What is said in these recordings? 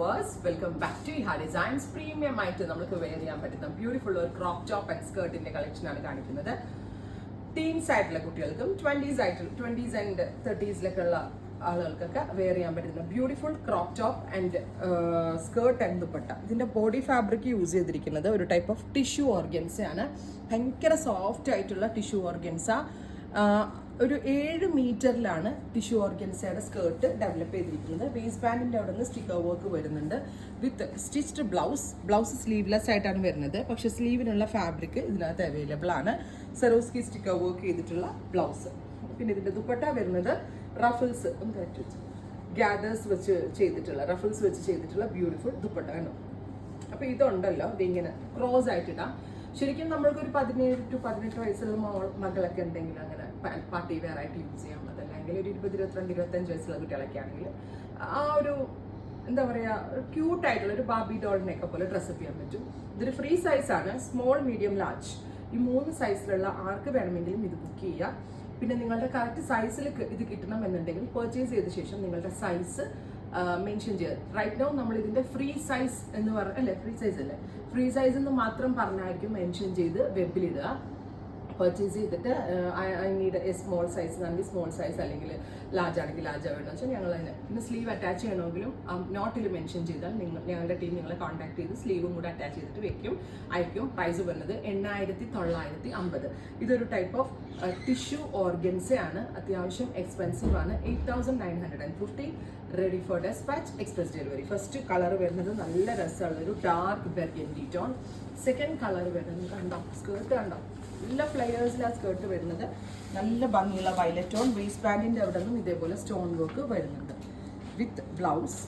Viewers, welcome back to Iha designs. Premium ആയിട്ട് നമുക്ക് wear ചെയ്യാൻ പറ്റുന്ന ബ്യൂട്ടിഫുൾ ഒരു ക്രോപ്പ് ടോപ്പ് ആൻഡ് സ്കേർട്ടിന്റെ കളക്ഷൻ ആണ് കാണിക്കുന്നത്. ടീൻസ് ആയിട്ടുള്ള കുട്ടികൾക്കും 20s ആൻഡ് 30s ഉള്ള ആളുകൾക്കൊക്കെ വെയർ ചെയ്യാൻ പറ്റുന്ന beautiful crop top and skirt and dupatta. ഇതിന്റെ ബോഡി ഫാബ്രിക് യൂസ് ചെയ്തിരിക്കുന്നത് ഒരു ടൈപ്പ് ഓഫ് ടിഷ്യൂ ഓർഗൻസ ആണ്. ഭയങ്കര സോഫ്റ്റ് ആയിട്ടുള്ള ടിഷ്യൂ ഓർഗൻസ. ഒരു 7 മീറ്ററിലാണ് ടിഷ്യൂ ഓർഗൻസയുടെ സ്കേർട്ട് ഡെവലപ്പ് ചെയ്തിരിക്കുന്നത്. വേസ്റ്റ് ബാൻഡിന്റെ അവിടെ നിന്ന് സ്റ്റിക്കർ വർക്ക് വരുന്നുണ്ട് വിത്ത് സ്റ്റിച്ച്ഡ് ബ്ലൗസ് സ്ലീവ്ലെസ് ആയിട്ടാണ് വരുന്നത്. പക്ഷെ സ്ലീവിനുള്ള ഫാബ്രിക് ഇതിനകത്ത് അവൈലബിൾ ആണ്. സെറോസ്കി സ്റ്റിക്കർ വർക്ക് ചെയ്തിട്ടുള്ള ബ്ലൗസ്. പിന്നെ ഇതിന്റെ ദുപ്പട്ട വരുന്നത് റഫിൾസ് ഗ്യാദേഴ്സ് വെച്ച് ചെയ്തിട്ടുള്ള ബ്യൂട്ടിഫുൾ ദുപ്പട്ട ആണ്. അപ്പൊ ഇതുണ്ടല്ലോ, ഇതിങ്ങനെ ക്രോസ് ആയിട്ടിടാം. ശരിക്കും നമ്മൾക്കൊരു 17 to 18 വയസ്സുള്ള മകളൊക്കെ ഉണ്ടെങ്കിൽ അങ്ങനെ പാർട്ടി വെയർ ആയിട്ട് യൂസ് ചെയ്യാൻ പറ്റില്ല. അല്ലെങ്കിൽ ഒരു 20, 22, 25 വയസ്സുള്ള കുട്ടികളൊക്കെ ആണെങ്കിൽ ആ ഒരു എന്താ പറയാ, ക്യൂട്ട് ആയിട്ടുള്ള ഒരു ബാബി ഡോളിനെയൊക്കെ പോലെ ഡ്രസ്സപ്പ് ചെയ്യാൻ പറ്റും. ഇതൊരു ഫ്രീ സൈസ് ആണ്. സ്മോൾ, മീഡിയം, ലാർജ് ഈ 3 സൈസിലുള്ള ആർക്ക് വേണമെങ്കിലും ഇത് ബുക്ക് ചെയ്യാം. പിന്നെ നിങ്ങളുടെ കറക്റ്റ് സൈസിൽ ഇത് കിട്ടണം എന്നുണ്ടെങ്കിൽ പർച്ചേസ് ചെയ്ത ശേഷം നിങ്ങളുടെ സൈസ് മെൻഷൻ ചെയ്യുക. റൈറ്റ് നൗ നമ്മൾ ഇതിന്റെ ഫ്രീ സൈസ് എന്ന് ഫ്രീ സൈസ് എന്ന് മാത്രം പറഞ്ഞായിരിക്കും മെൻഷൻ ചെയ്ത് വെബിലിടുക. പർച്ചേസ് ചെയ്തിട്ട് I need A small size ആണെങ്കിൽ സ്മോൾ സൈസ്, അല്ലെങ്കിൽ ലാർജ് ആണെങ്കിൽ ലാർജ് വേണമെന്ന് വെച്ചാൽ ഞങ്ങൾ അതിന് പിന്നെ സ്ലീവ് അറ്റാച്ച് ചെയ്യണമെങ്കിലും നോട്ടിൽ മെൻഷൻ ചെയ്താൽ ഞങ്ങളുടെ ടീം നിങ്ങളെ കോൺടാക്ട് ചെയ്ത് സ്ലീവും കൂടെ അറ്റാച്ച് ചെയ്തിട്ട് അയക്കും. പ്രൈസ് വരുന്നത് 8950. ഇതൊരു ടൈപ്പ് ഓഫ് ടിഷ്യൂ ഓർഗൻസ ആണ്. അത്യാവശ്യം എക്സ്പെൻസീവ് ആണ്. 8950. Ready for dispatch, express delivery. First colour വരുന്നത് നല്ല രസമുള്ള ഒരു dark burgundy tone. Second colour വരുന്നത് കണ്ടോ, സ്കേർട്ട് കണ്ടോ, നല്ല ഫ്ലയേഴ്സിലാണ് സ്കേർട്ട് വരുന്നത്. നല്ല ഭംഗിയുള്ള വയലറ്റ് ടോൺ. വേസ്റ്റ് ബാൻഡിന്റെ അവിടെ നിന്നും ഇതേപോലെ സ്റ്റോൺ വർക്ക് വരുന്നുണ്ട് വിത്ത് ബ്ലൗസ്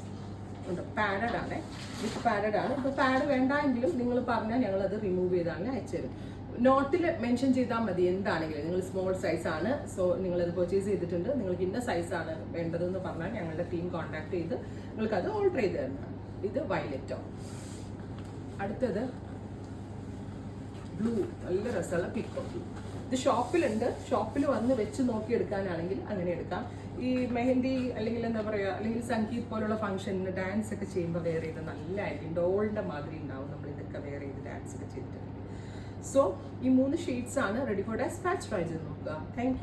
ഉണ്ട്. പാഡഡ് ആണ്, വിത്ത് പാഡഡ് ആണ്. ഇപ്പൊ പാഡ് വേണ്ട എങ്കിലും നിങ്ങൾ പറഞ്ഞാൽ ഞങ്ങൾ അത് റിമൂവ് ചെയ്താണ് അയച്ചുതരും. നോട്ടിൽ മെൻഷൻ ചെയ്താൽ മതി എന്താണെങ്കിലും. നിങ്ങൾ സ്മോൾ സൈസ് ആണ്, സോ നിങ്ങളത് പർച്ചേസ് ചെയ്തിട്ടുണ്ട്, നിങ്ങൾക്ക് ഇന്ന സൈസാണ് വേണ്ടതെന്ന് പറഞ്ഞാൽ ഞങ്ങളുടെ ടീം കോൺടാക്ട് ചെയ്ത് നിങ്ങൾക്ക് അത് ഓൾട്ടർ ചെയ്ത് തരുന്നതാണ്. ഇത് വയലറ്റ് ടോൺ. അടുത്തത് ബ്ലൂ, നല്ല രസമുള്ള പിക്കോ ബ്ലൂ. ഇത് ഷോപ്പിലുണ്ട്. ഷോപ്പിൽ വന്ന് വെച്ച് നോക്കി എടുക്കാനാണെങ്കിൽ അങ്ങനെ എടുക്കാം. ഈ മെഹന്തി അല്ലെങ്കിൽ എന്താ പറയുക, അല്ലെങ്കിൽ സംഗീത് പോലുള്ള ഫംഗ്ഷനിന് ഡാൻസ് ഒക്കെ ചെയ്യുമ്പോൾ വെയർ ചെയ്ത് നല്ലതായിരിക്കും. ഡോളിന്റെ മാതിരി ഉണ്ടാവും നമ്മൾ ഇതൊക്കെ വെയർ ചെയ്ത് ഡാൻസ് ഒക്കെ ചെയ്തിട്ടുണ്ടെങ്കിൽ. സോ ഈ 3 ഷെയ്ഡ്സ് ആണ്. Ready for dispatch. ട്രൈ ചെയ്ത് നോക്കുക. Thank you.